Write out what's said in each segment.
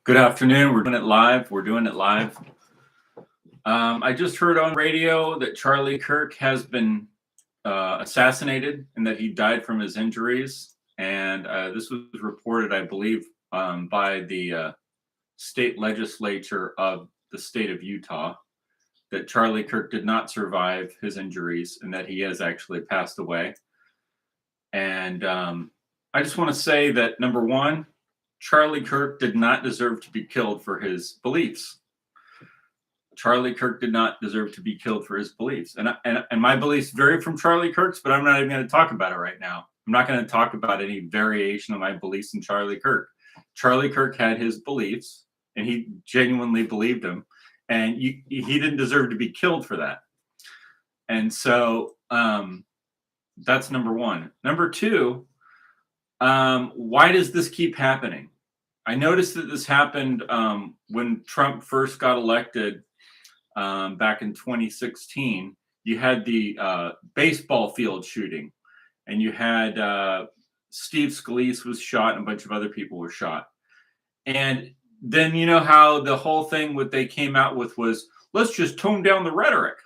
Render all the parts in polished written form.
Good afternoon. We're doing it live. I just heard on radio that Charlie Kirk has been assassinated and that he died from his injuries. And this was reported, I believe, by the state legislature of the state of Utah, that Charlie Kirk did not survive his injuries and that he has actually passed away. And I just want to say that, number one, Charlie Kirk did not deserve to be killed for his beliefs. Charlie Kirk did not deserve to be killed for his beliefs. And my beliefs vary from Charlie Kirk's, but I'm not even going to talk about it right now. I'm not going to talk about any variation of my beliefs in Charlie Kirk. Charlie Kirk had his beliefs, and he genuinely believed them, and he didn't deserve to be killed for that. And so that's number one. Number two, why does this keep happening? I noticed that this happened when Trump first got elected back in 2016. You had the baseball field shooting, and you had Steve Scalise was shot, and a bunch of other people were shot. And then you know how the whole thing what they came out with was, let's just tone down the rhetoric.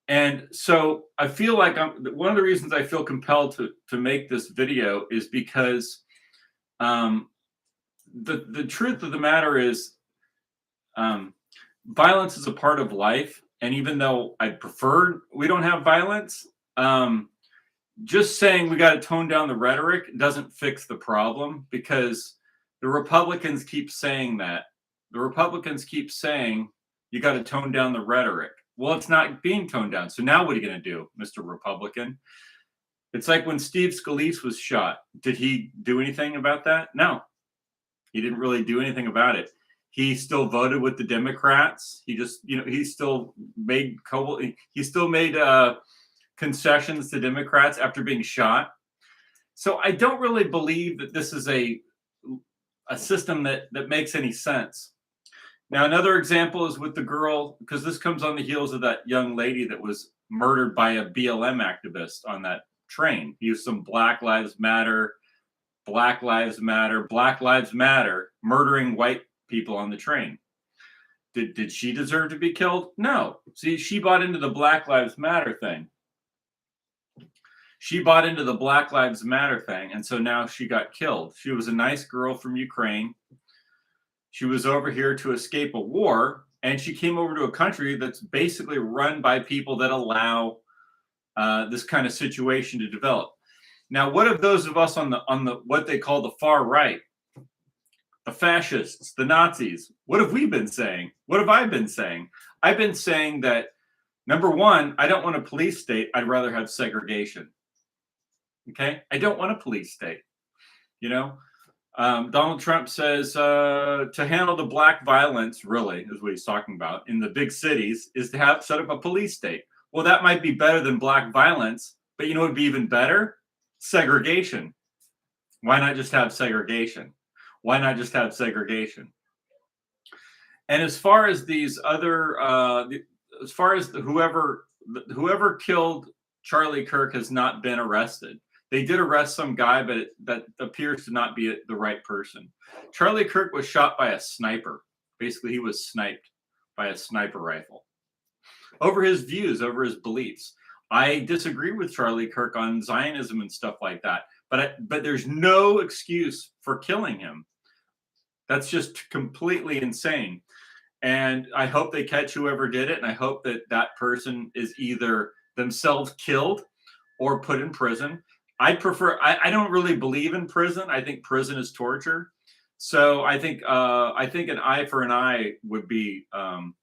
And so I feel like one of the reasons I feel compelled to make this video is because the truth of the matter is violence is a part of life. And even though I prefer we don't have violence, just saying we got to tone down the rhetoric doesn't fix the problem, because the Republicans keep saying that. The Republicans keep saying you got to tone down the rhetoric. Well, it's not being toned down. So now what are you going to do, Mr. Republican? It's like when Steve Scalise was shot. Did he do anything about that? No, he didn't really do anything about it. He still voted with the Democrats. He just, he still made concessions to Democrats after being shot. So I don't really believe that this is a system that makes any sense. Now, another example is with the girl, because this comes on the heels of that young lady that was murdered by a BLM activist on that train. He used some Black Lives Matter, murdering white people on the train. Did she deserve to be killed? No. See, she bought into the Black Lives Matter thing. And so now she got killed. She was a nice girl from Ukraine. She was over here to escape a war, and she came over to a country that's basically run by people that allow this kind of situation to develop. Now, what of those of us on the what they call the far right, the fascists, the Nazis? What have we been saying? What have I been saying? I've been saying that, number one, I don't want a police state. I'd rather have segregation. Okay, I don't want a police state. Donald Trump says to handle the black violence, really, is what he's talking about, in the big cities, is to set up a police state. Well, that might be better than black violence, but you know what would be even better? Segregation. Why not just have segregation? And as far as these other, whoever killed Charlie Kirk has not been arrested. They did arrest some guy, but that appears to not be the right person. Charlie Kirk was shot by a sniper. Basically, he was sniped by a sniper rifle over his views, over his beliefs. I disagree with Charlie Kirk on Zionism and stuff like that, but there's no excuse for killing him. That's just completely insane. And I hope they catch whoever did it, and I hope that person is either themselves killed or put in prison. I don't really believe in prison. I think prison is torture. So I think an eye for an eye would be the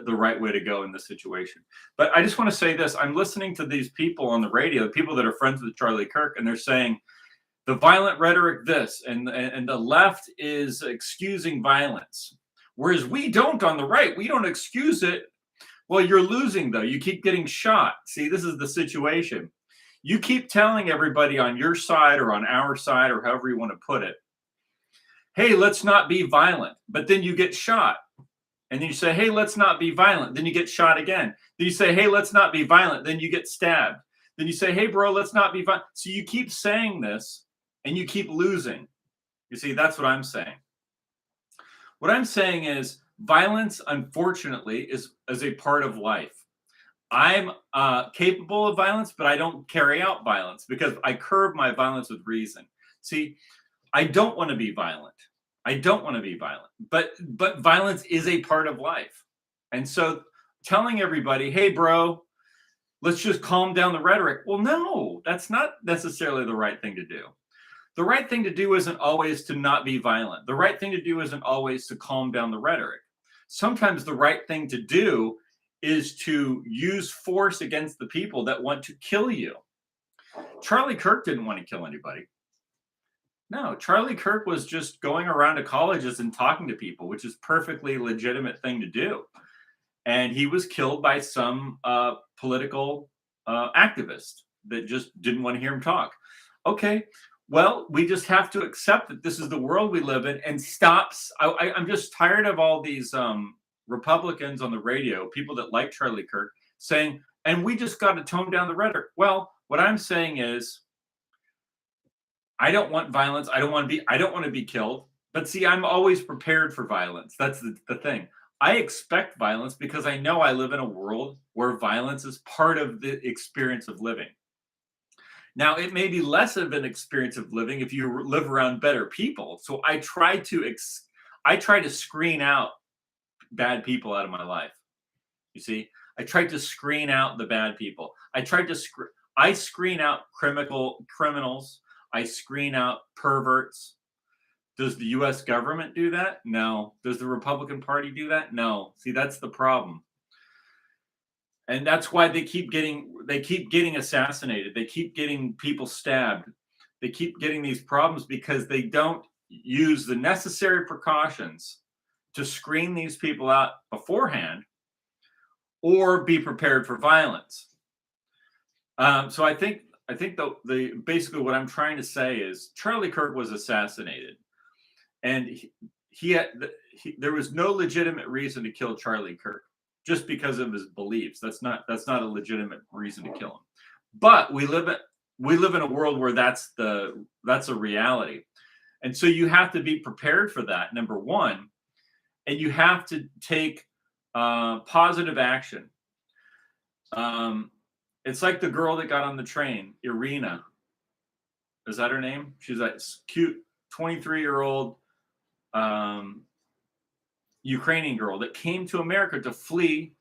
right way to go in this situation. But I just want to say this. I'm listening to these people on the radio, the people that are friends with Charlie Kirk, and they're saying the violent rhetoric this, and the left is excusing violence. Whereas we don't on the right. We don't excuse it. Well, you're losing, though. You keep getting shot. See, this is the situation. You keep telling everybody on your side or on our side or however you want to put it, hey, let's not be violent. But then you get shot. And then you say, hey, let's not be violent. Then you get shot again. Then you say, hey, let's not be violent. Then you get stabbed. Then you say, hey, bro, let's not be violent. So you keep saying this and you keep losing. You see, that's what I'm saying. What I'm saying is violence, unfortunately, is a part of life. I'm capable of violence, but I don't carry out violence because I curb my violence with reason. See, I don't want to be violent. I don't want to be violent, but violence is a part of life. And so telling everybody, "Hey bro, let's just calm down the rhetoric." Well, no, that's not necessarily the right thing to do. The right thing to do isn't always to not be violent. The right thing to do isn't always to calm down the rhetoric. Sometimes the right thing to do is to use force against the people that want to kill you. Charlie Kirk didn't want to kill anybody. No, Charlie Kirk was just going around to colleges and talking to people, which is perfectly legitimate thing to do. And he was killed by some political activist that just didn't want to hear him talk. Okay, well, we just have to accept that this is the world we live in and stops. I'm just tired of all these Republicans on the radio, people that like Charlie Kirk, saying, and we just got to tone down the rhetoric. Well, what I'm saying is, I don't want violence. I don't want to be killed. But see, I'm always prepared for violence. That's the thing. I expect violence because I know I live in a world where violence is part of the experience of living. Now, it may be less of an experience of living if you live around better people. So I try to screen out bad people out of my life. You see, I tried to screen out the bad people. I screen out criminals. I screen out perverts. Does the U.S. government do that? No. Does the Republican Party do that? No. See, that's the problem. And that's why they keep getting assassinated. They keep getting people stabbed. They keep getting these problems because they don't use the necessary precautions to screen these people out beforehand or be prepared for violence. So I think the basically what I'm trying to say is Charlie Kirk was assassinated, and there was no legitimate reason to kill Charlie Kirk just because of his beliefs. That's not a legitimate reason to kill him. But we live in a world where that's a reality, and so you have to be prepared for that. Number one, and you have to take positive action. It's like the girl that got on the train, Irina. Is that her name? She's that cute 23-year-old Ukrainian girl that came to America to flee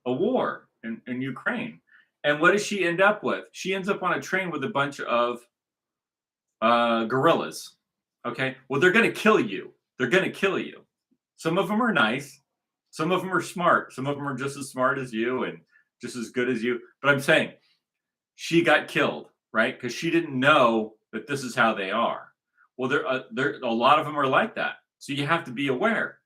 a war in Ukraine. And what does she end up with? She ends up on a train with a bunch of guerrillas. Okay? Well, they're going to kill you. They're going to kill you. Some of them are nice. Some of them are smart. Some of them are just as smart as you and just as good as you. But I'm saying she got killed, right? Because she didn't know that this is how they are. Well, there a lot of them are like that. So you have to be aware.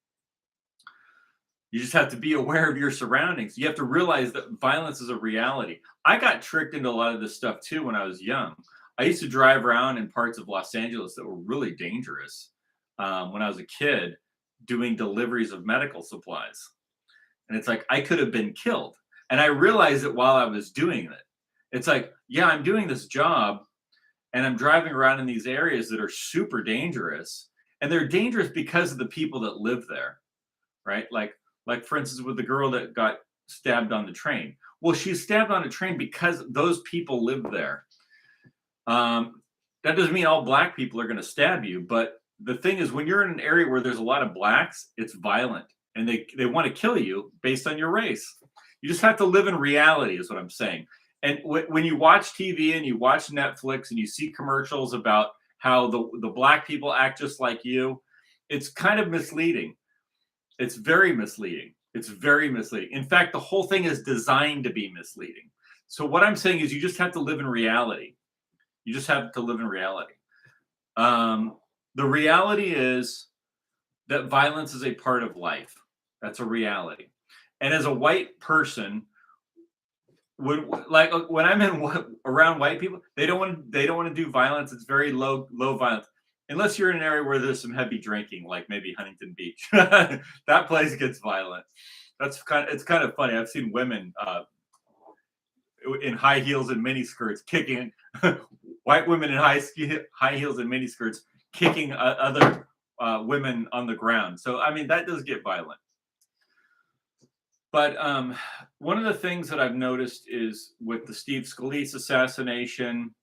You just have to be aware of your surroundings. You have to realize that violence is a reality. I got tricked into a lot of this stuff too when I was young. I used to drive around in parts of Los Angeles that were really dangerous when I was a kid doing deliveries of medical supplies. And it's like I could have been killed. And I realized it while I was doing it. It's like, yeah, I'm doing this job and I'm driving around in these areas that are super dangerous. And they're dangerous because of the people that live there, right? Like for instance, with the girl that got stabbed on the train. Well, she's stabbed on a train because those people live there. That doesn't mean all black people are going to stab you. But the thing is, when you're in an area where there's a lot of blacks, it's violent. And they want to kill you based on your race. You just have to live in reality is what I'm saying. And when you watch TV and you watch Netflix and you see commercials about how the black people act just like you, it's kind of misleading. It's very misleading. It's very misleading. In fact, the whole thing is designed to be misleading. So what I'm saying is you just have to live in reality. You just have to live in reality. The reality is that violence is a part of life. That's a reality. And as a white person, when I'm around white people, they don't want to do violence. It's very low violence, unless you're in an area where there's some heavy drinking, like maybe Huntington Beach. That place gets violent. It's kind of funny. I've seen women in high heels and miniskirts kicking white women in high heels and miniskirts kicking other women on the ground. So, I mean, that does get violent. But one of the things that I've noticed is with the Steve Scalise assassination,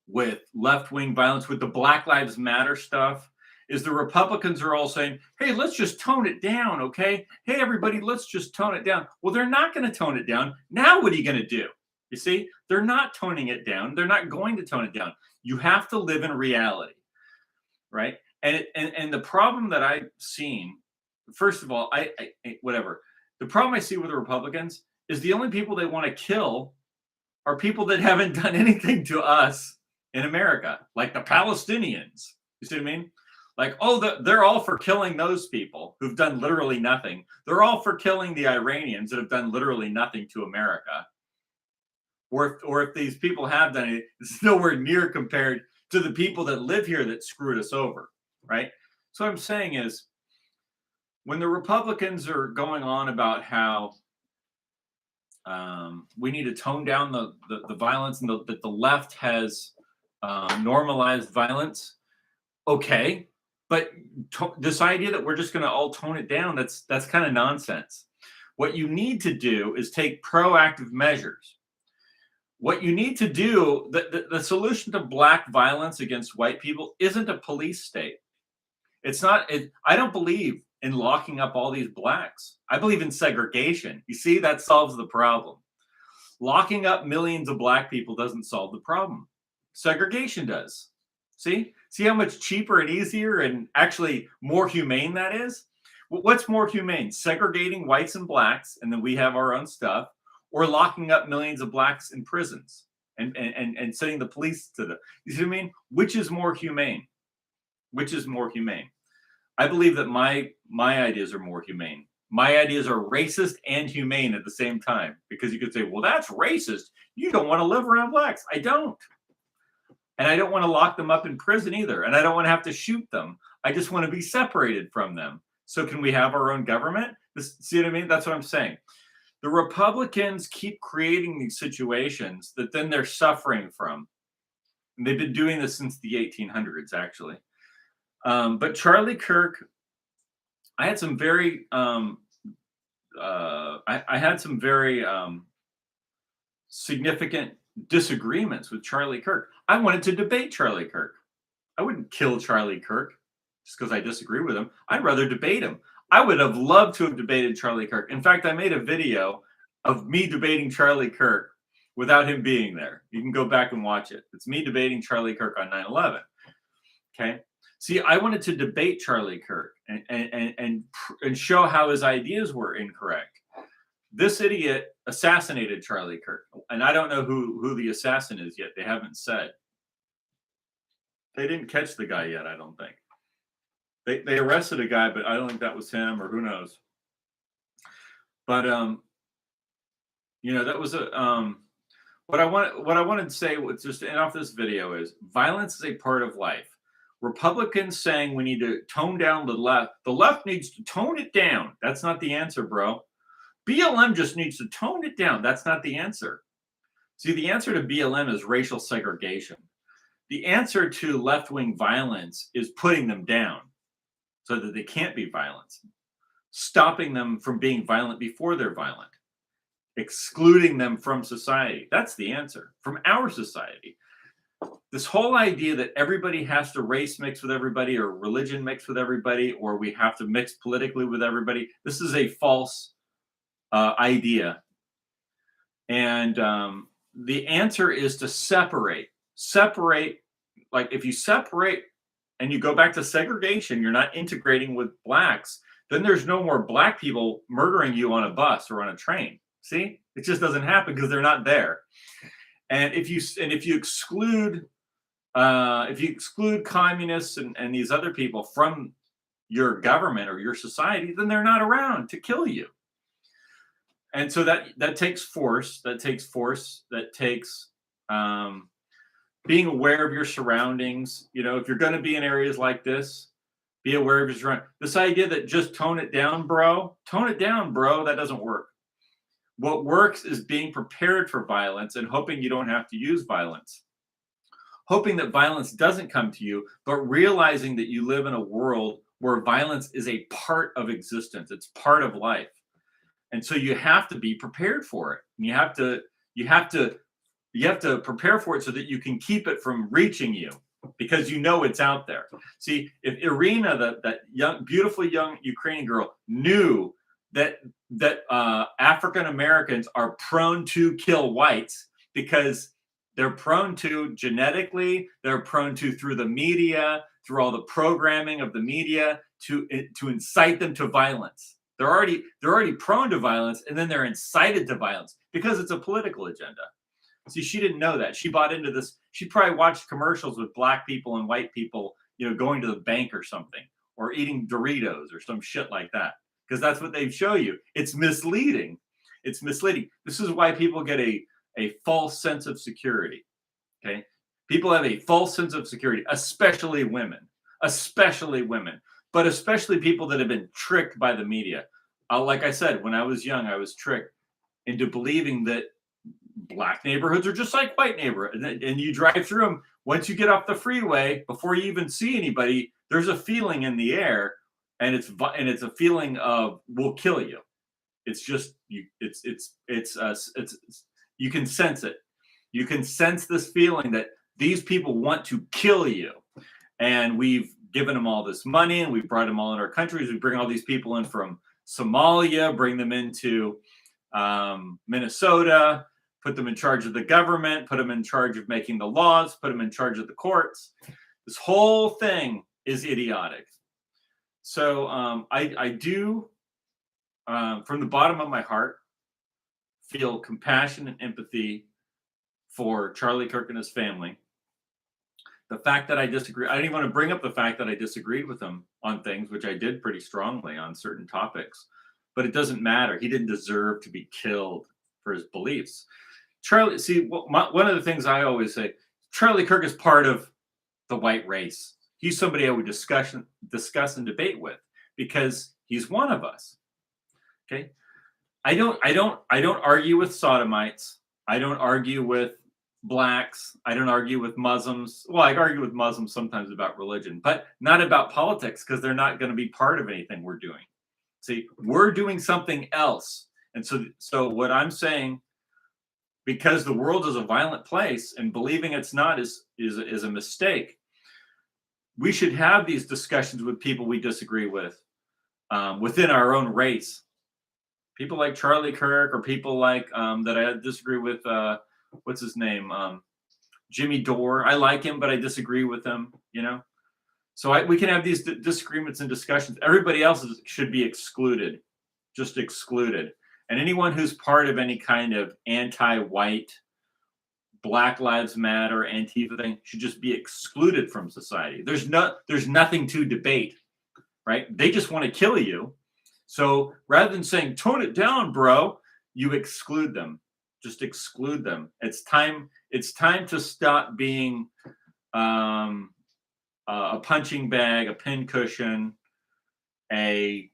with left-wing violence, with the Black Lives Matter stuff, is the Republicans are all saying, hey, let's just tone it down, okay? Hey, everybody, let's just tone it down. Well, they're not going to tone it down. Now what are you going to do? You see, they're not toning it down. They're not going to tone it down. You have to live in reality, right? And the problem that I've seen, first of all, whatever. The problem I see with the Republicans is the only people they want to kill are people that haven't done anything to us in America, like the Palestinians. You see what I mean? Like, oh, they're all for killing those people who've done literally nothing. They're all for killing the Iranians that have done literally nothing to America. Or if these people have done it, it's nowhere near compared to the people that live here that screwed us over, right? So what I'm saying is, when the Republicans are going on about how we need to tone down the violence and that the left has normalized violence, okay, but this idea that we're just going to all tone it down, that's kind of nonsense. What you need to do is take proactive measures. What you need to do, the solution to black violence against white people isn't a police state. It's not. I don't believe in locking up all these blacks. I believe in segregation. You see, that solves the problem. Locking up millions of black people doesn't solve the problem. Segregation does. See how much cheaper and easier and actually more humane that is? What's more humane? Segregating whites and blacks, and then we have our own stuff, or locking up millions of blacks in prisons and sending the police to them. You see what I mean? Which is more humane? Which is more humane? I believe that my ideas are more humane. My ideas are racist and humane at the same time, because you could say, well, that's racist. You don't want to live around blacks. I don't. And I don't want to lock them up in prison either. And I don't want to have to shoot them. I just want to be separated from them. So can we have our own government? See what I mean? That's what I'm saying. The Republicans keep creating these situations that then they're suffering from. And they've been doing this since the 1800s, actually. But Charlie Kirk, I had some very, I had some very significant disagreements with Charlie Kirk. I wanted to debate Charlie Kirk. I wouldn't kill Charlie Kirk just because I disagree with him. I'd rather debate him. I would have loved to have debated Charlie Kirk. In fact, I made a video of me debating Charlie Kirk without him being there. You can go back and watch it. It's me debating Charlie Kirk on 9/11. Okay. See, I wanted to debate Charlie Kirk and show how his ideas were incorrect. This idiot assassinated Charlie Kirk, and I don't know who the assassin is yet. They haven't said. They didn't catch the guy yet, I don't think. They arrested a guy, but I don't think that was him, or who knows. But that was a what I wanted to say was, just to end off this video, is violence is a part of life. Republicans saying we need to tone down the left. The left needs to tone it down. That's not the answer, bro. BLM just needs to tone it down. That's not the answer. See, the answer to BLM is racial segregation. The answer to left-wing violence is putting them down so that they can't be violent, stopping them from being violent before they're violent, excluding them from society. That's the answer, from our society. This whole idea that everybody has to race mix with everybody, or religion mix with everybody, or we have to mix politically with everybody, this is a false idea. And the answer is to separate. Like, if you separate and you go back to segregation, you're not integrating with blacks, then there's no more black people murdering you on a bus or on a train. See, it just doesn't happen because they're not there. And if you exclude communists and these other people from your government or your society, then they're not around to kill you. And so that takes force. That takes being aware of your surroundings. If you're going to be in areas like this, be aware of your surroundings. This idea that just tone it down, bro. That doesn't work. What works is being prepared for violence and hoping you don't have to use violence. Hoping that violence doesn't come to you, but realizing that you live in a world where violence is a part of existence. It's part of life. And so you have to be prepared for it. And you have to prepare for it so that you can keep it from reaching you, because you know it's out there. See, if Irina, that young, beautiful young Ukrainian girl, knew that African Americans are prone to kill whites because they're prone to genetically, they're prone to through the media, through all the programming of the media to incite them to violence. They're already prone to violence, and then they're incited to violence because it's a political agenda. See, she didn't know that. She bought into this. She probably watched commercials with black people and white people, going to the bank or something, or eating Doritos or some shit like that, because that's what they show you. It's misleading. It's misleading. This is why people get a false sense of security. Okay, people have a false sense of security, especially women, but especially people that have been tricked by the media. Like I said, when I was young, I was tricked into believing that black neighborhoods are just like white neighborhoods, and you drive through them. Once you get off the freeway, before you even see anybody, there's a feeling in the air, and it's a feeling of we'll kill you. It's just you. It's you can sense it. You can sense this feeling that these people want to kill you, and we've given them all this money, and we've brought them all in our countries. We bring all these people in from Somalia, bring them into Minnesota, put them in charge of the government, put them in charge of making the laws, put them in charge of the courts. This whole thing is idiotic. So I do, from the bottom of my heart, feel compassion and empathy for Charlie Kirk and his family. The fact that I disagree, I didn't even want to bring up the fact that I disagreed with him on things, which I did pretty strongly on certain topics, but it doesn't matter. He didn't deserve to be killed for his beliefs. Charlie, see, one of the things I always say, Charlie Kirk is part of the white race. He's somebody I would discuss and debate with because he's one of us. Okay, I don't argue with sodomites. I don't argue with blacks. I don't argue with Muslims. Well, I argue with Muslims sometimes about religion, but not about politics because they're not going to be part of anything we're doing. See, we're doing something else, and so what I'm saying, because the world is a violent place and believing it's not is a mistake. We should have these discussions with people we disagree with within our own race. People like Charlie Kirk, or people like that I disagree with. What's his name? Jimmy Dore. I like him, but I disagree with him. So we can have these disagreements and discussions. Everybody else should be excluded, just excluded. And anyone who's part of any kind of anti-white, Black Lives Matter, Antifa thing should just be excluded from society. There's nothing to debate, right? They just want to kill you. So rather than saying, tone it down, bro, you exclude them. Just exclude them. It's time to stop being a punching bag, a pincushion, a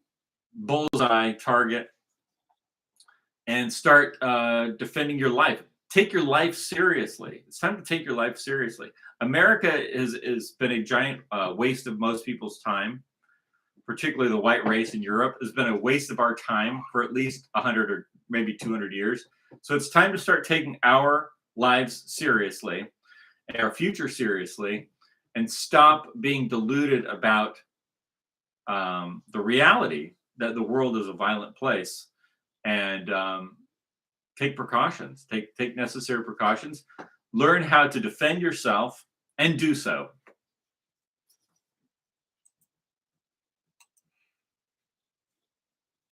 bullseye target, and start defending your life. Take your life seriously. It's time to take your life seriously. America has been a giant waste of most people's time, particularly the white race in Europe. Has been a waste of our time for at least 100 or maybe 200 years. So it's time to start taking our lives seriously and our future seriously, and stop being deluded about the reality that the world is a violent place, and take precautions, take necessary precautions, learn how to defend yourself, and do so.